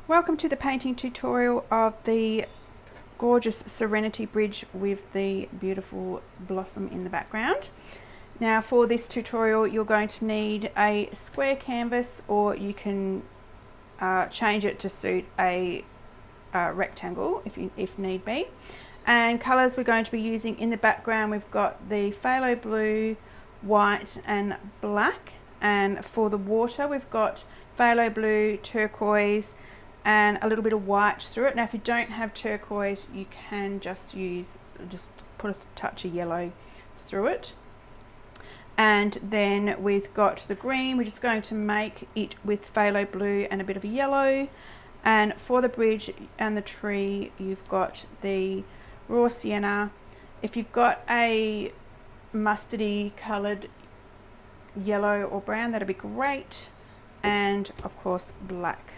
Welcome to the painting tutorial of the gorgeous Serenity bridge with the beautiful blossom in the background. Now for this tutorial you're going to need a square canvas, or you can change it to suit a rectangle if need be. And colours we're going to be using in the background, we've got the phthalo blue, white and black, and for the water we've got phthalo blue, turquoise and a little bit of white through it. Now if you don't have turquoise you can just put a touch of yellow through it. And then we've got the green, we're just going to make it with phthalo blue and a bit of yellow. And for the bridge and the tree you've got the raw sienna. If you've got a mustardy coloured yellow or brown, that'd be great. And of course black.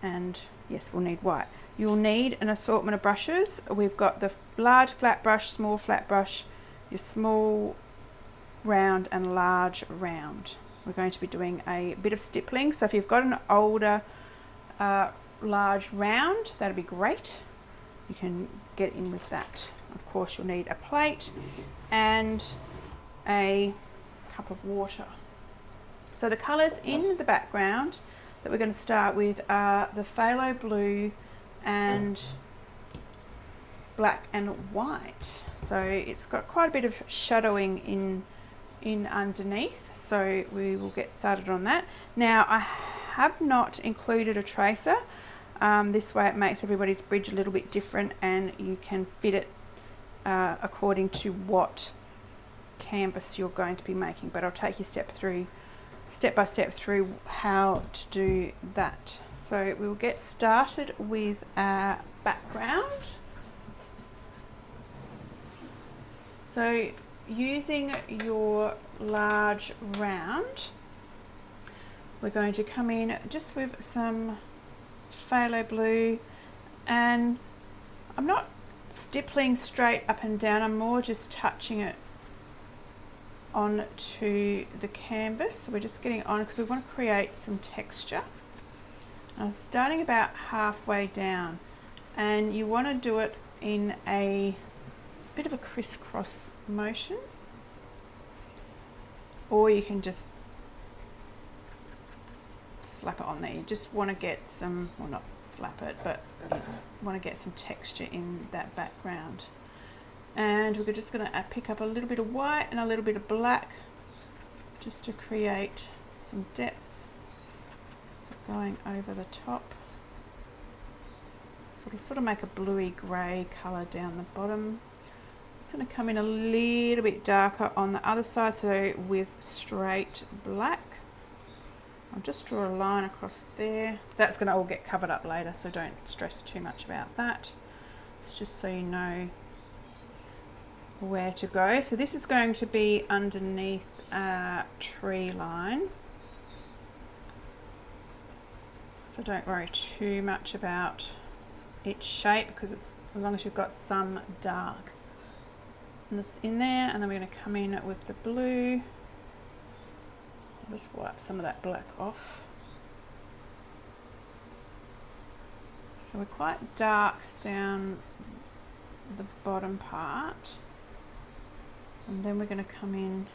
And yes, we'll need white. You'll need an assortment of brushes. We've got the large flat brush, small flat brush, your small round and large round. We're going to be doing a bit of stippling, so if you've got an older large round, that'd be great. You can get in with that. Of course you'll need a plate and a cup of water. So the colours in the background that we're going to start with are the phthalo blue and black and white. So it's got quite a bit of shadowing in underneath, so we will get started on that. Now I have not included a tracer. This way it makes everybody's bridge a little bit different and you can fit it according to what canvas you're going to be making, but I'll take you step by step through how to do that. So we'll get started with our background. So using your large round, we're going to come in just with some phthalo blue, and I'm not stippling straight up and down, I'm more just touching it onto the canvas. So we're just getting on because we want to create some texture. I'm starting about halfway down, and you want to do it in a bit of a crisscross motion, or you can just slap it on there. You just want to get some, well not slap it, but you want to get some texture in that background. And we're just going to pick up a little bit of white and a little bit of black just to create some depth. So going over the top, sort of make a bluey grey colour down the bottom. It's going to come in a little bit darker on the other side, so with straight black. I'll just draw a line across there. That's going to all get covered up later, so don't stress too much about that. It's just so you know where to go. So this is going to be underneath a tree line, so don't worry too much about its shape, because it's, as long as you've got some dark in there. And then we're going to come in with the blue. I'll just wipe some of that black off. So we're quite dark down the bottom part, and then we're going to come in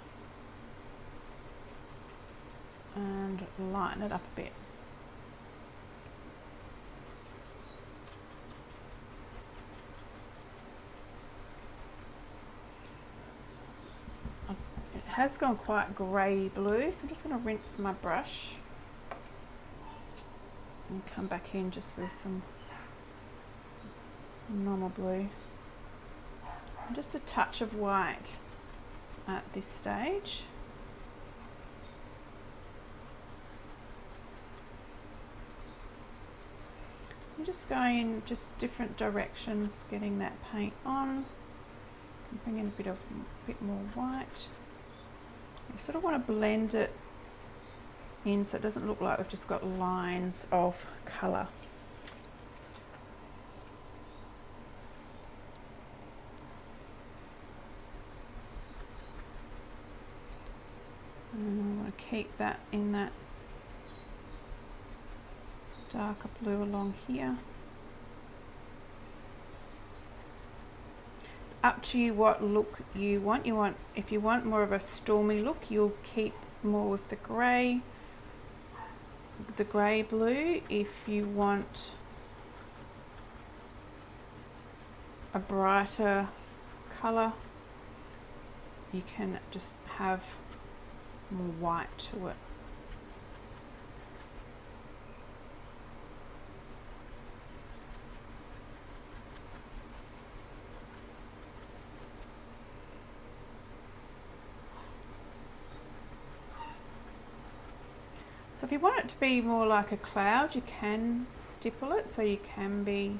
and lighten it up a bit. It has gone quite grey blue, so I'm just going to rinse my brush and come back in just with some normal blue and just a touch of white at this stage. I'm just going in just different directions, getting that paint on. Bring in a bit more white. You sort of want to blend it in so it doesn't look like we've just got lines of colour. And I want to keep that in that darker blue along here. It's up to you what look you want. If you want more of a stormy look, you'll keep more with the grey blue. If you want a brighter colour, you can just have more white to it. So if you want it to be more like a cloud, you can stipple it, so you can be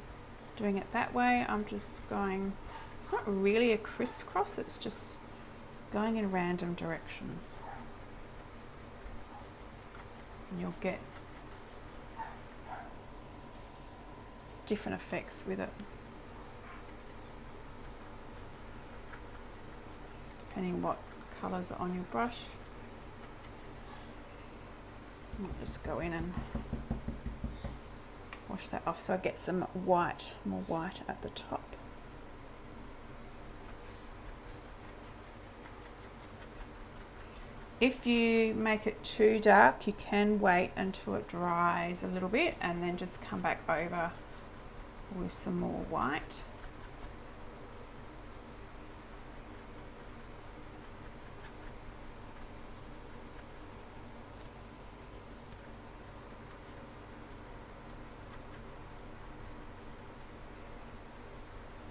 doing it that way. I'm just going, it's not really a crisscross, it's just going in random directions. And you'll get different effects with it, depending what colours are on your brush. I'll just go in and wash that off so I get some white, more white at the top. If you make it too dark, you can wait until it dries a little bit and then just come back over with some more white.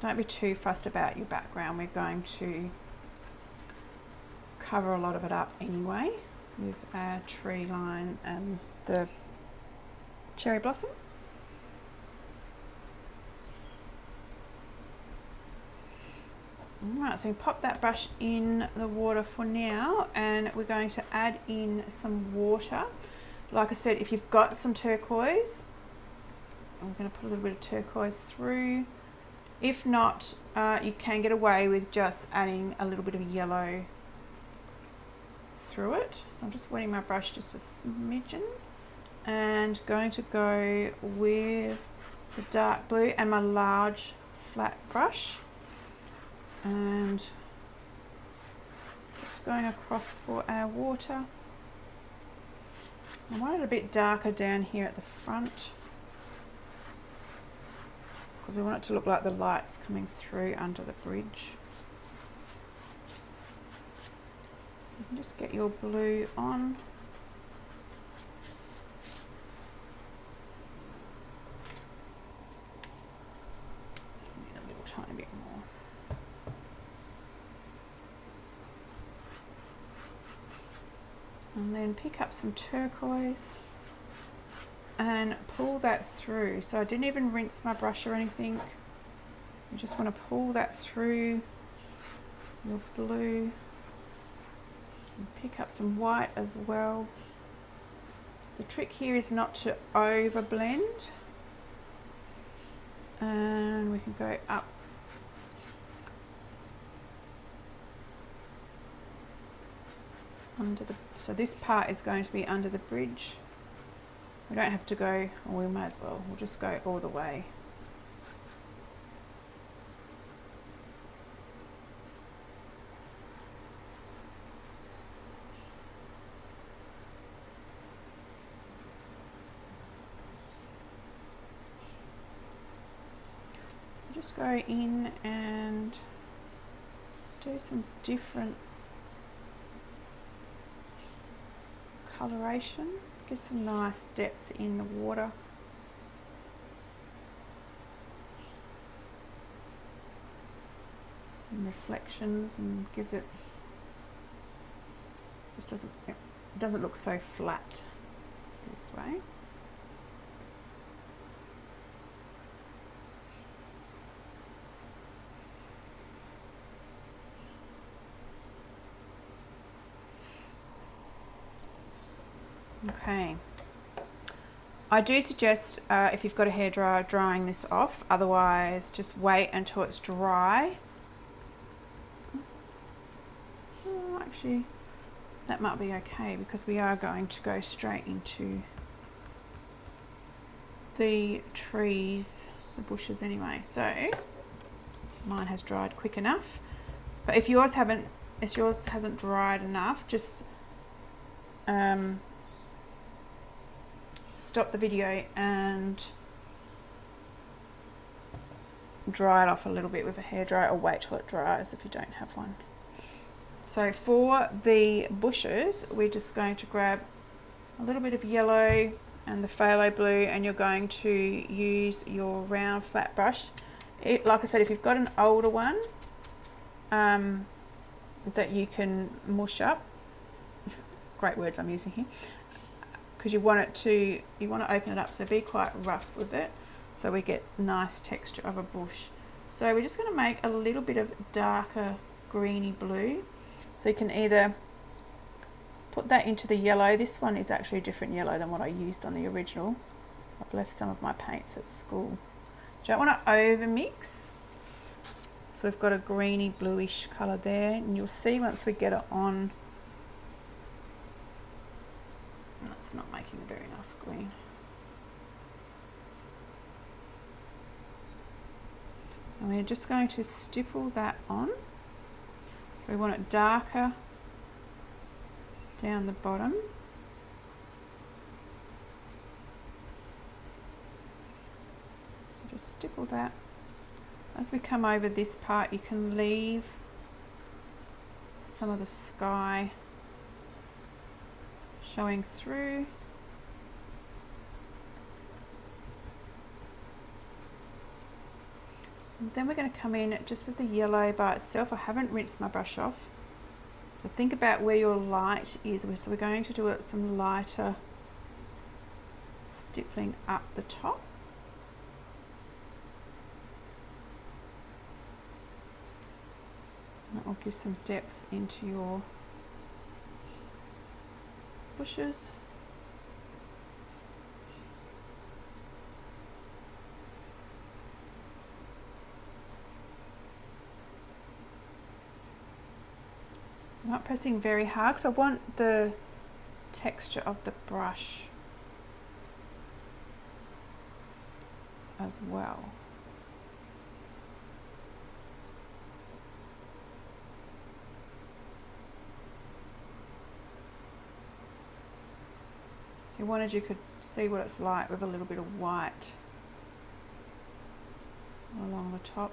Don't be too fussed about your background. We're going to cover a lot of it up anyway with our tree line and the cherry blossom. Alright, so we pop that brush in the water for now, and we're going to add in some water. Like I said, if you've got some turquoise, I'm going to put a little bit of turquoise through. If not, you can get away with just adding a little bit of yellow through it. So I'm just wetting my brush just a smidgen and going to go with the dark blue and my large flat brush, and just going across for our water. I want it a bit darker down here at the front, because we want it to look like the light's coming through under the bridge. You can just get your blue on. Just need a little tiny bit more. And then pick up some turquoise and pull that through. So I didn't even rinse my brush or anything. You just want to pull that through your blue and pick up some white as well. The trick here is not to over blend, and we can go up under the, so this part is going to be under the bridge. We don't have to go, or we might as well, we'll just go all the way. Just go in and do some different coloration, get some nice depth in the water. And reflections, and gives it, just doesn't look so flat this way. Okay, I do suggest if you've got a hairdryer, drying this off, otherwise just wait until it's dry. Oh, actually that might be okay, because we are going to go straight into the trees, the bushes anyway, so mine has dried quick enough. But if yours hasn't dried enough, just stop the video and dry it off a little bit with a hairdryer, or wait till it dries if you don't have one. So for the bushes, we're just going to grab a little bit of yellow and the phthalo blue, and you're going to use your round flat brush. Like I said, if you've got an older one that you can mush up, great words I'm using here, because you want to open it up, so be quite rough with it so we get nice texture of a bush. So we're just going to make a little bit of darker greeny blue. So you can either put that into the yellow. This one is actually a different yellow than what I used on the original. I've left some of my paints at school. You don't want to over mix. So we've got a greeny bluish colour there, and you'll see once we get it on, that's not making a very nice green. And we're just going to stipple that on. So we want it darker down the bottom. So just stipple that. As we come over this part, you can leave some of the sky showing through. And then we're going to come in just with the yellow by itself. I haven't rinsed my brush off. So think about where your light is. So we're going to do some lighter stippling up the top. That will give some depth into your bushes. I'm not pressing very hard because I want the texture of the brush as well. If you wanted, you could see what it's like with a little bit of white along the top,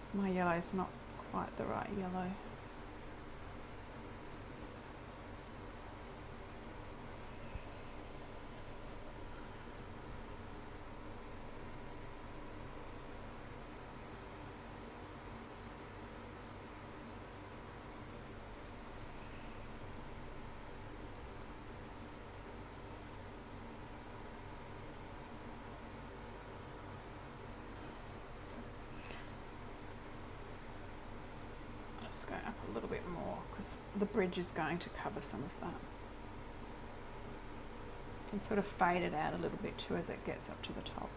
because my yellow is not quite the right yellow. Go up a little bit more because the bridge is going to cover some of that. You can sort of fade it out a little bit too as it gets up to the top.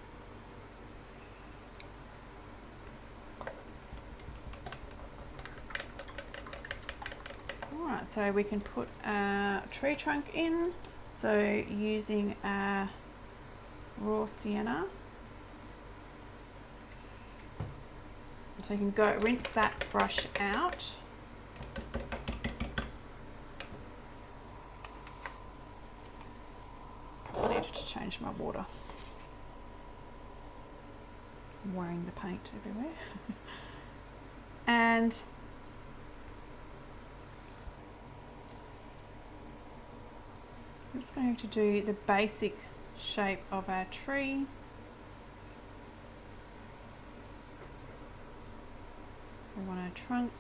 Alright, so we can put a tree trunk in. So using a raw sienna. So you can go rinse that brush out. Probably needed to change my water. I'm wearing the paint everywhere. And I'm just going to do the basic shape of our tree. We want our trunk.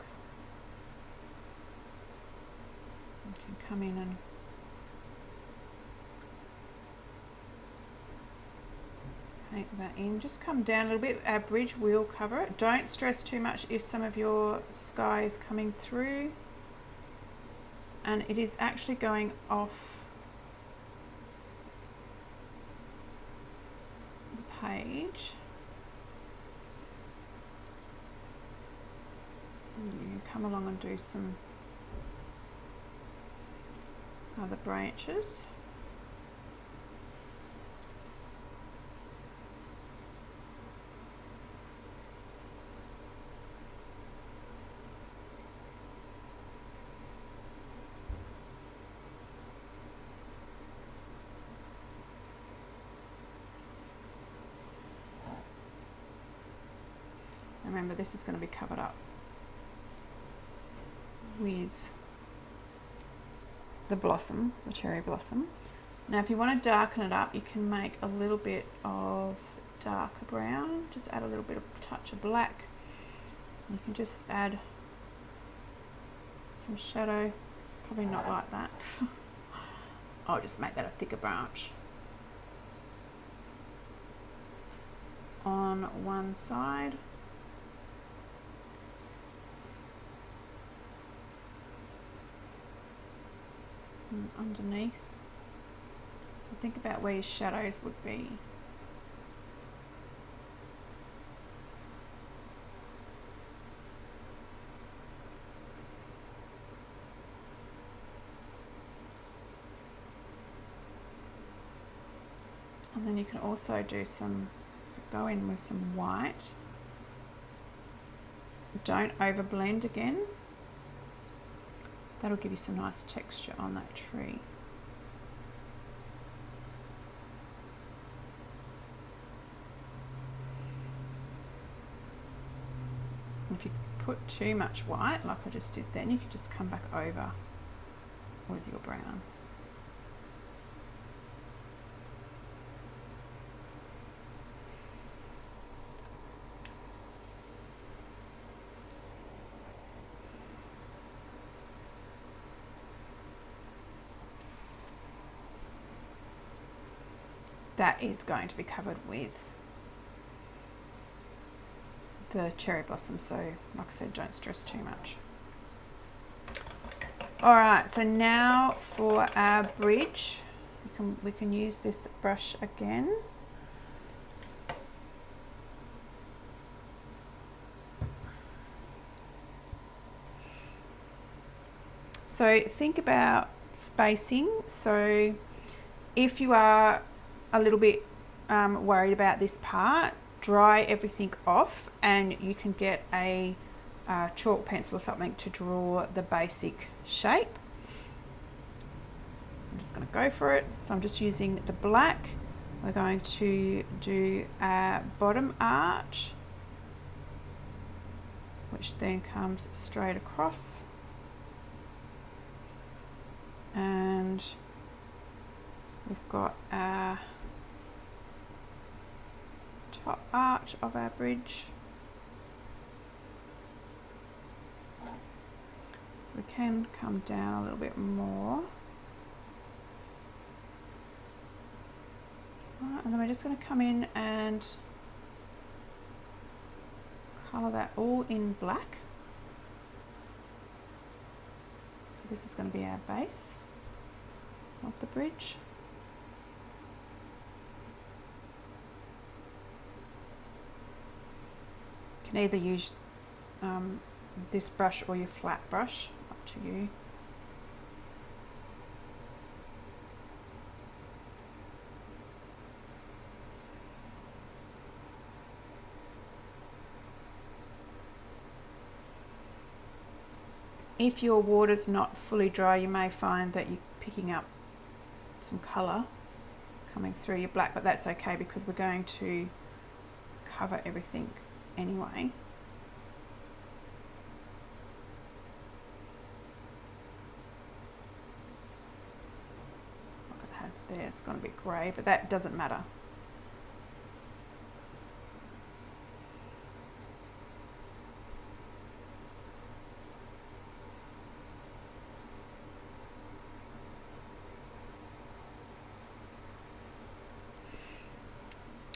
We can come in and paint that in. Just come down a little bit. Our bridge will cover it. Don't stress too much if some of your sky is coming through. And it is actually going off the page. You can come along and do some other branches. remember this is going to be covered up with the blossom, the cherry blossom. Now if you want to darken it up, you can make a little bit of darker brown, just add a little bit of touch of black. You can just add some shadow, probably not like that. I'll just make that a thicker branch on one side. And underneath, think about where your shadows would be. And then you can also do go in with some white. Don't over blend again. That'll give you some nice texture on that tree. If you put too much white, like I just did then, you can just come back over with your brown. That is going to be covered with the cherry blossom, so like I said, don't stress too much. All right, so now for our bridge, we can use this brush again. So think about spacing. So if you are a little bit worried about this part, dry everything off and you can get a chalk pencil or something to draw the basic shape. I'm just going to go for it. So I'm just using the black. We're going to do a bottom arch, which then comes straight across, and we've got our top arch of our bridge. So we can come down a little bit more. Right, and then we're just going to come in and colour that all in black. So this is going to be our base of the bridge. You can either use this brush or your flat brush, up to you. If your water's not fully dry, you may find that you're picking up some colour coming through your black, but that's okay because we're going to cover everything anyway. Look, it has there, it's going to be grey, but that doesn't matter.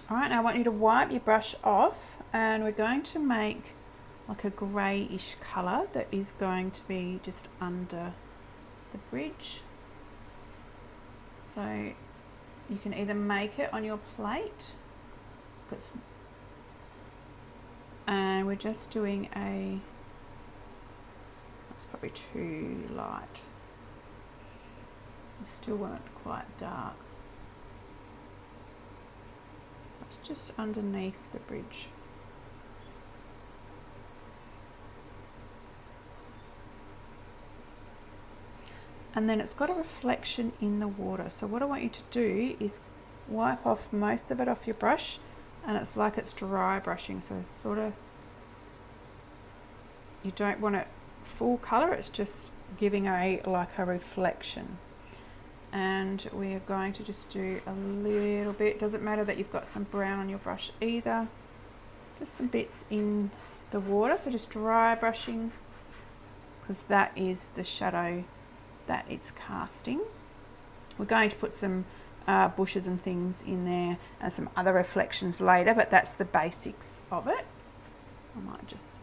Alright, now I want you to wipe your brush off and we're going to make like a greyish colour that is going to be just under the bridge. So you can either make it on your plate, and we're just doing that's probably too light. We still want it quite dark. It's just underneath the bridge. And then it's got a reflection in the water. So what I want you to do is wipe off most of it off your brush, and it's like it's dry brushing. So sort of you don't want it full color, it's just giving like a reflection. And we're going to just do a little bit. Doesn't matter that you've got some brown on your brush either, just some bits in the water. So just dry brushing, because that is the shadow that it's casting. We're going to put some bushes and things in there and some other reflections later, but that's the basics of it. I might just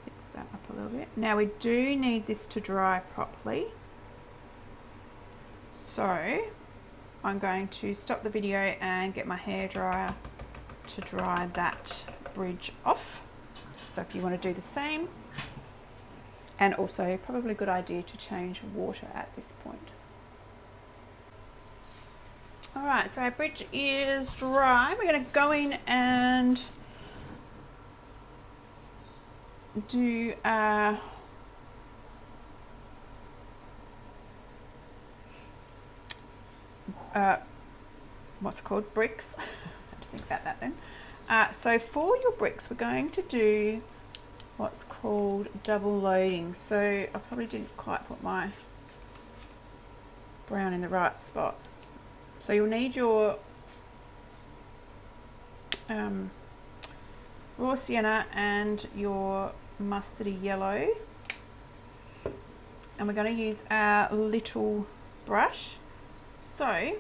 fix that up a little bit. Now we do need this to dry properly, so I'm going to stop the video and get my hairdryer to dry that bridge off. So if you want to do the same, and also probably a good idea to change water at this point. All right, so our bridge is dry. We're going to go in and do what's it called? Bricks. I had to think about that then. So for your bricks, we're going to do what's called double loading. So I probably didn't quite put my brown in the right spot. So you'll need your raw sienna and your mustardy yellow, and we're going to use our little brush. So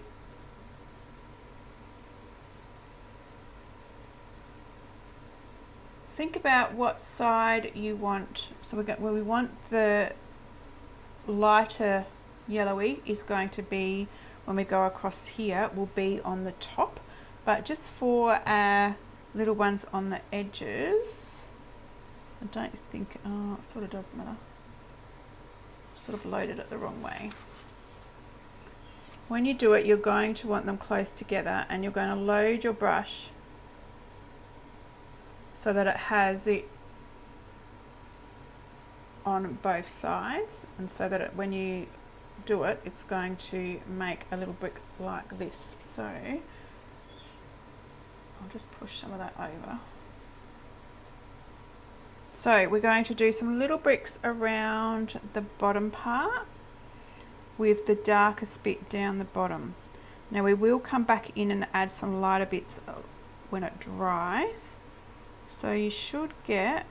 think about what side you want. So we want the lighter yellowy is going to be, when we go across here, will be on the top, but just for our little ones on the edges, I don't think, it sort of does matter. Sort of loaded it the wrong way. When you do it, you're going to want them close together, and you're going to load your brush so that it has it on both sides, and so that when you do it, it's going to make a little brick like this. So I'll just push some of that over. So we're going to do some little bricks around the bottom part with the darkest bit down the bottom. Now we will come back in and add some lighter bits when it dries. So you should get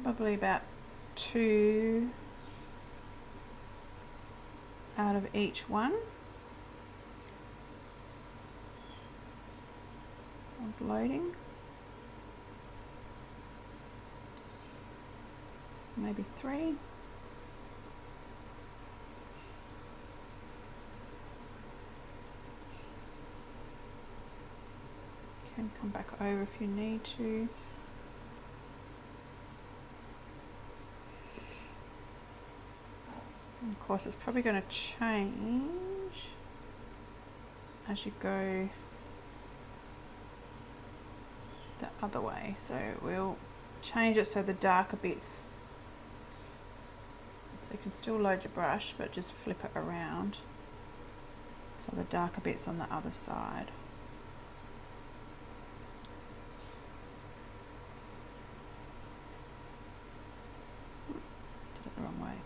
probably about 2 out of each one. Loading. Maybe 3. Can come back over if you need to. And of course, it's probably going to change as you go the other way. So we'll change it so the darker bits, so you can still load your brush, but just flip it around so the darker bits on the other side. Did it the wrong way.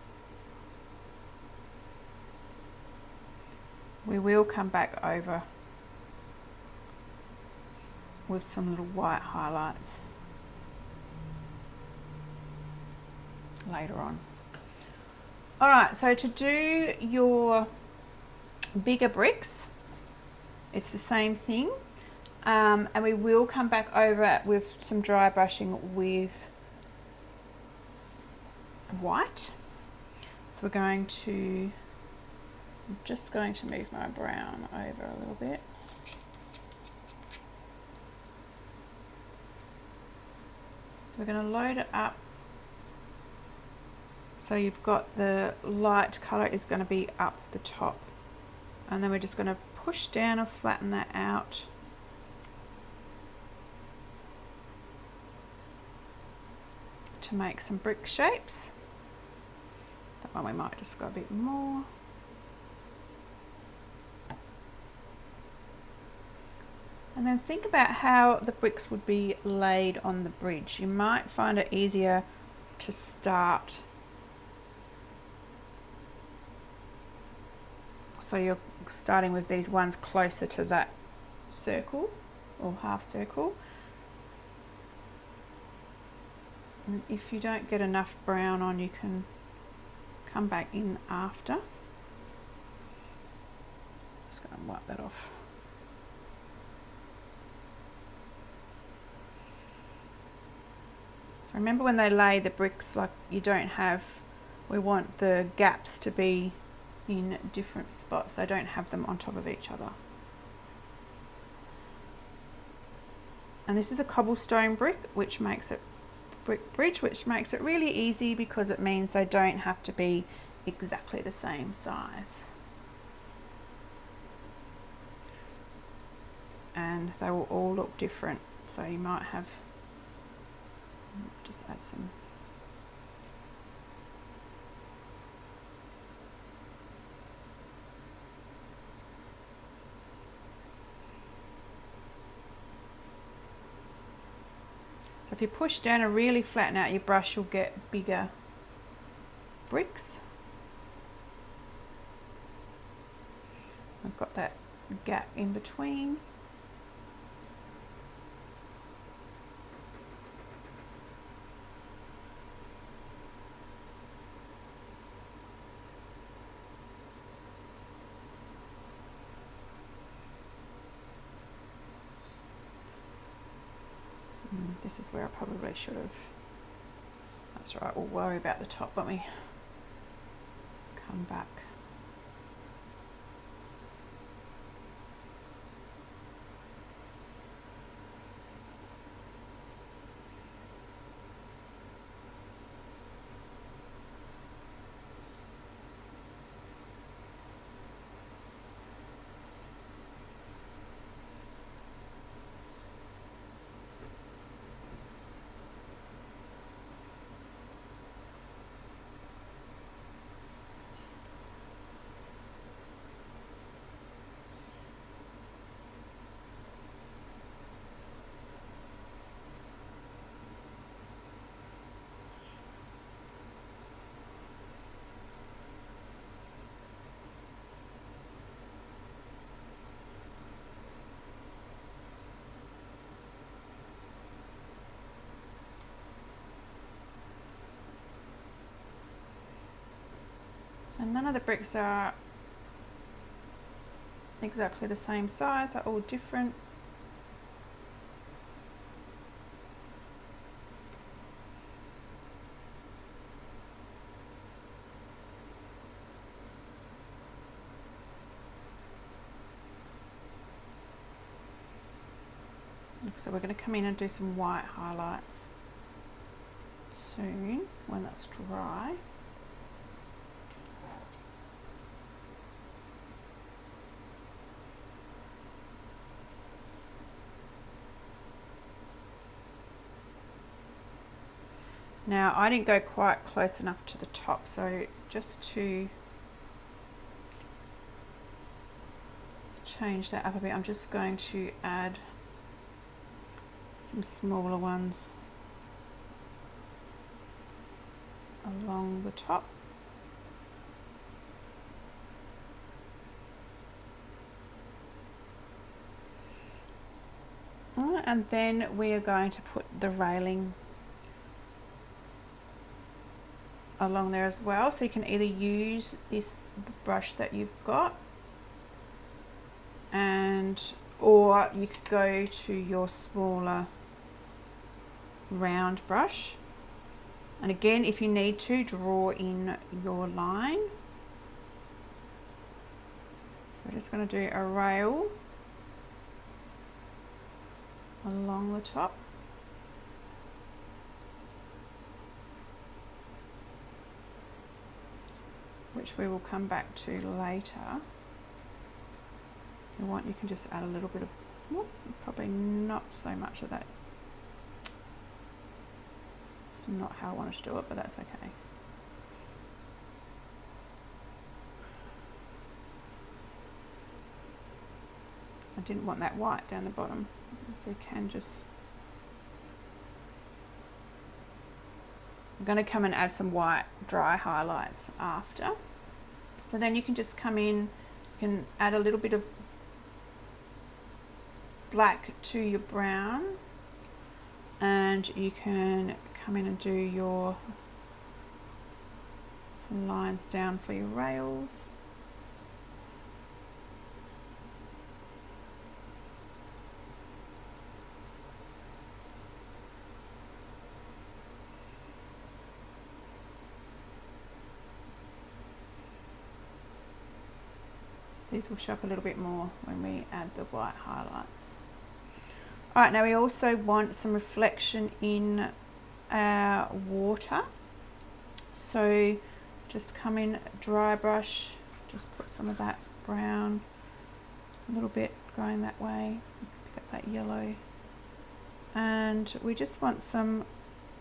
We will come back over with some little white highlights later on. All right, so to do your bigger bricks, it's the same thing, and we will come back over it with some dry brushing with white. So we're going to, I'm just going to move my brown over a little bit. So we're going to load it up. So you've got the light colour is going to be up the top, and then we're just going to push down and flatten that out. To make some brick shapes. That one we might just go a bit more. And then think about how the bricks would be laid on the bridge. You might find it easier to start so you're starting with these ones closer to that circle or half circle. And if you don't get enough brown on, you can come back in after. Just going to wipe that off. So remember when they lay the bricks, like you don't have, we want the gaps to be in different spots. They don't have them on top of each other. And this is a cobblestone brick, which makes it brick bridge, which makes it really easy because it means they don't have to be exactly the same size. And they will all look different. So you might have, just add some. So if you push down and really flatten out your brush, you'll get bigger bricks. I've got that gap in between. This is where I probably should have. That's right, we'll worry about the top when we come back. So none of the bricks are exactly the same size, they're all different. So we're going to come in and do some white highlights soon when that's dry. Now I didn't go quite close enough to the top, so just to change that up a bit, I'm just going to add some smaller ones along the top. And then we are going to put the railing along there as well. So you can either use this brush that you've got, or you could go to your smaller round brush. And again, if you need to, draw in your line. So we're just going to do a rail along the top. Which we will come back to later. If you want, you can just add a little bit of, whoop, probably not so much of that. It's not how I wanted to do it, but that's okay. I didn't want that white down the bottom. So you can just, I'm going to come and add some white dry highlights after. So then you can just come in, you can add a little bit of black to your brown, and you can come in and do your some lines down for your rails. These will show up a little bit more when we add the white highlights. All right, now we also want some reflection in our water. So just come in, dry brush, just put some of that brown, a little bit going that way, pick up that yellow. And we just want some,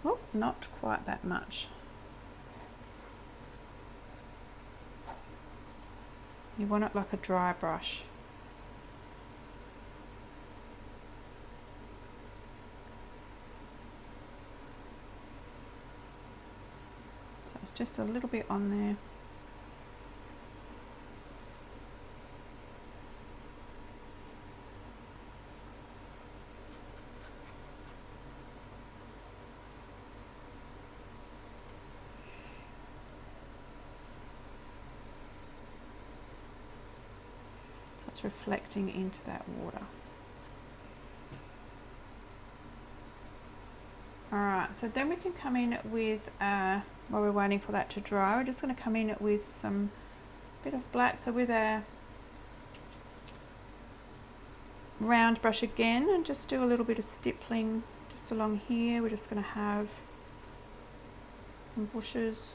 oh, not quite that much. You want it like a dry brush. So it's just a little bit on there. It's reflecting into that water. Alright, so then we can come in with, while we're waiting for that to dry, we're just going to come in with some bit of black. So with a round brush again, and just do a little bit of stippling just along here. We're just going to have some bushes.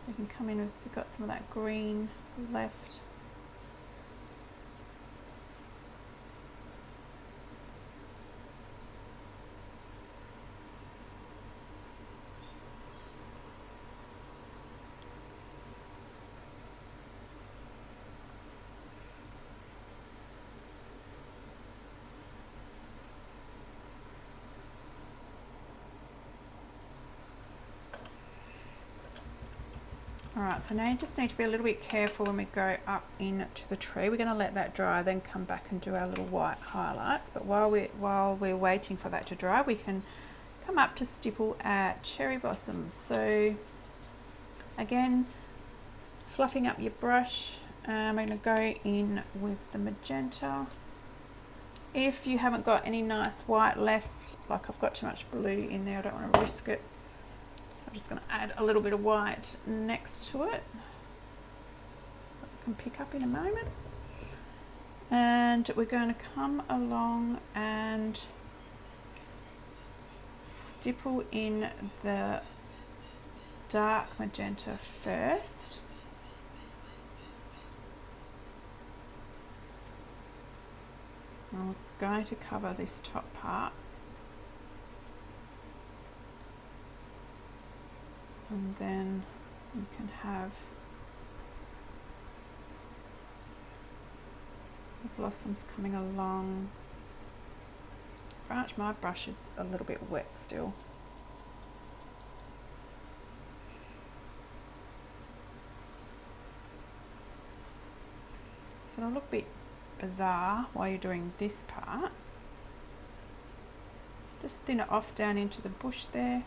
You can come in if you've got some of that green left. Alright, so now you just need to be a little bit careful when we go up into the tree. We're going to let that dry, then come back and do our little white highlights. But while we're waiting for that to dry, we can come up to stipple our cherry blossoms. So again, fluffing up your brush, I'm going to go in with the magenta. If you haven't got any nice white left, like I've got too much blue in there, I don't want to risk it. I'm just going to add a little bit of white next to it. I can pick up in a moment. And we're going to come along and stipple in the dark magenta first. I'm going to cover this top part. And then you can have the blossoms coming along. My brush is a little bit wet still. So it'll look a bit bizarre while you're doing this part. Just thin it off down into the bush there.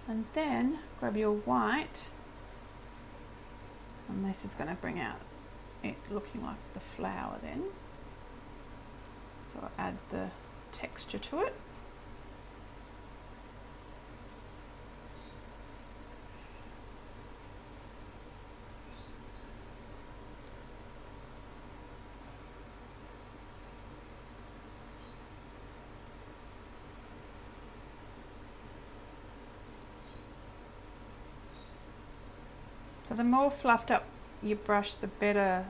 And then grab your white, and this is going to bring out it looking like the flower then. So I'll add the texture to it. So the more fluffed up your brush, the better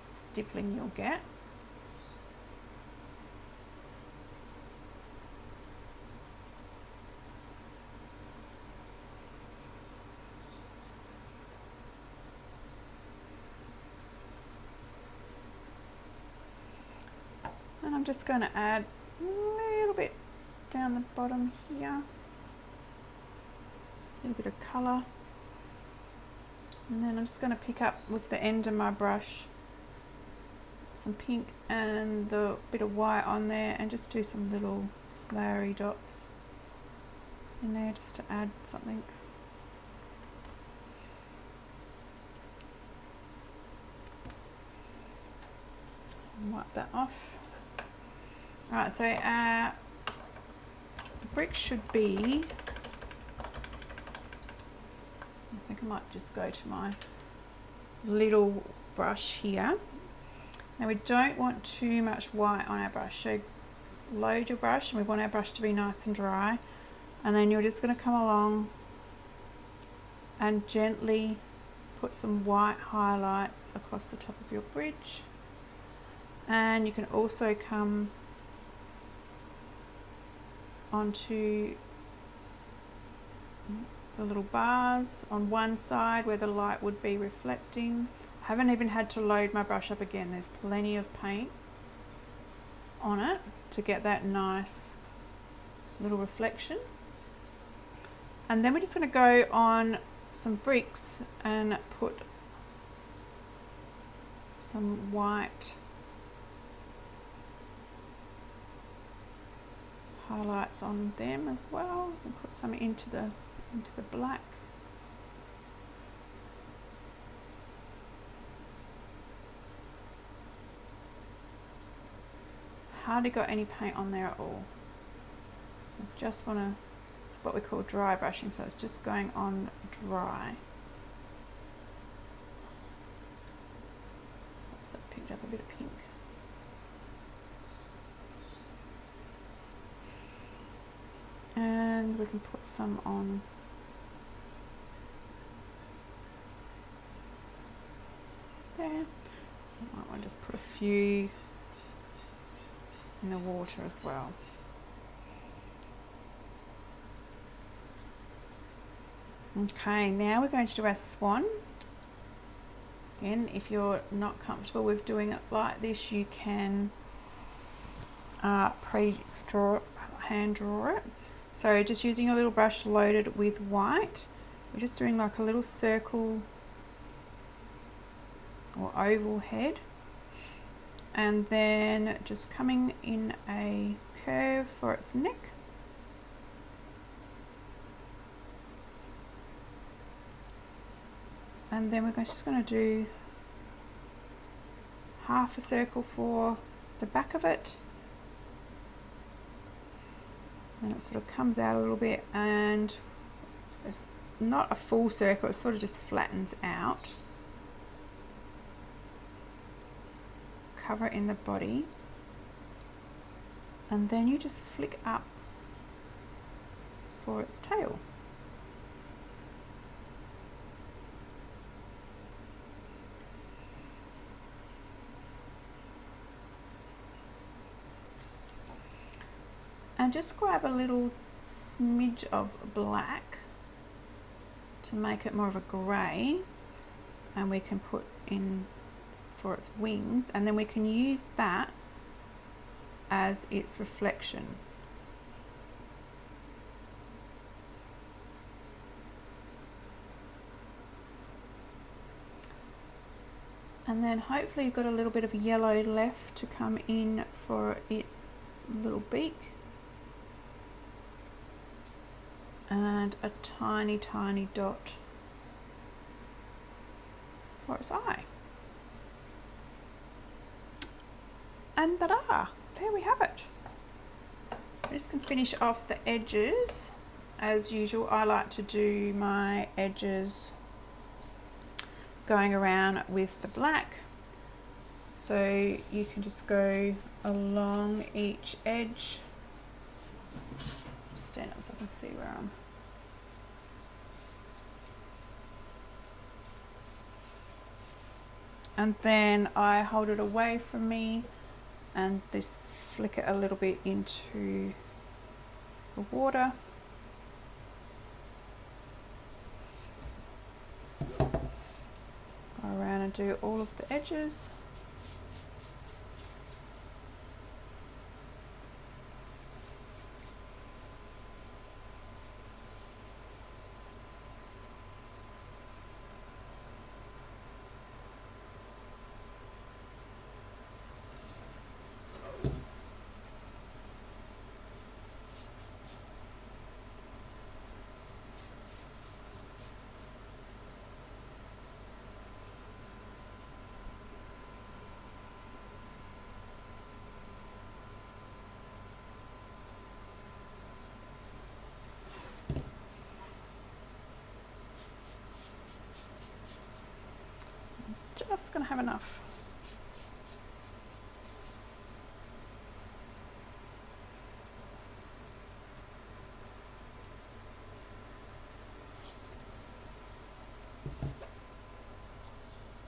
stippling you'll get. I'm just going to add a little bit down the bottom here, a little bit of colour, and then I'm just going to pick up with the end of my brush some pink and the bit of white on there and just do some little flowery dots in there just to add something. Wipe that off. Alright, so the brick should be, I think I might just go to my little brush here. Now we don't want too much white on our brush, so load your brush, and we want our brush to be nice and dry, and then you're just going to come along and gently put some white highlights across the top of your bridge. And you can also come onto the little bars on one side where the light would be reflecting. I haven't even had to load my brush up again. There's plenty of paint on it to get that nice little reflection. And then we're just going to go on some bricks and put some white highlights on them as well, and put some into the black. Hardly got any paint on there at all. I just want to, it's what we call dry brushing, so it's just going on dry. So I picked up a bit of pink. And we can put some on there. I might want to just put a few in the water as well. Okay, now we're going to do our swan. Again, if you're not comfortable with doing it like this, you can hand draw it. So just using a little brush loaded with white, we're just doing like a little circle or oval head, and then just coming in a curve for its neck. And then we're just going to do half a circle for the back of it. And it sort of comes out a little bit, and it's not a full circle, it sort of just flattens out. Cover it in the body, and then you just flick up for its tail. And just grab a little smidge of black to make it more of a grey, and we can put in for its wings, and then we can use that as its reflection. And then hopefully you've got a little bit of yellow left to come in for its little beak. And a tiny, tiny dot for its eye. And ta-da! There we have it. I'm just going to finish off the edges. As usual, I like to do my edges going around with the black. So you can just go along each edge. Stand up so I can see where I'm. And then I hold it away from me and just flick it a little bit into the water. Go around and do all of the edges. just going to have enough.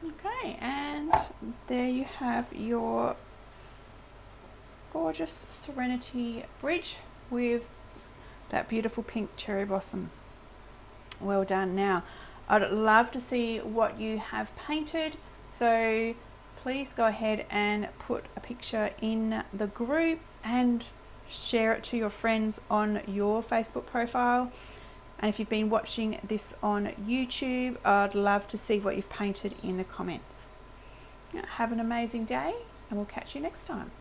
Okay, and there you have your gorgeous Serenity bridge with that beautiful pink cherry blossom. Well done. Now, I'd love to see what you have painted, so please go ahead and put a picture in the group and share it to your friends on your Facebook profile. And if you've been watching this on YouTube, I'd love to see what you've painted in the comments. Have an amazing day, and we'll catch you next time.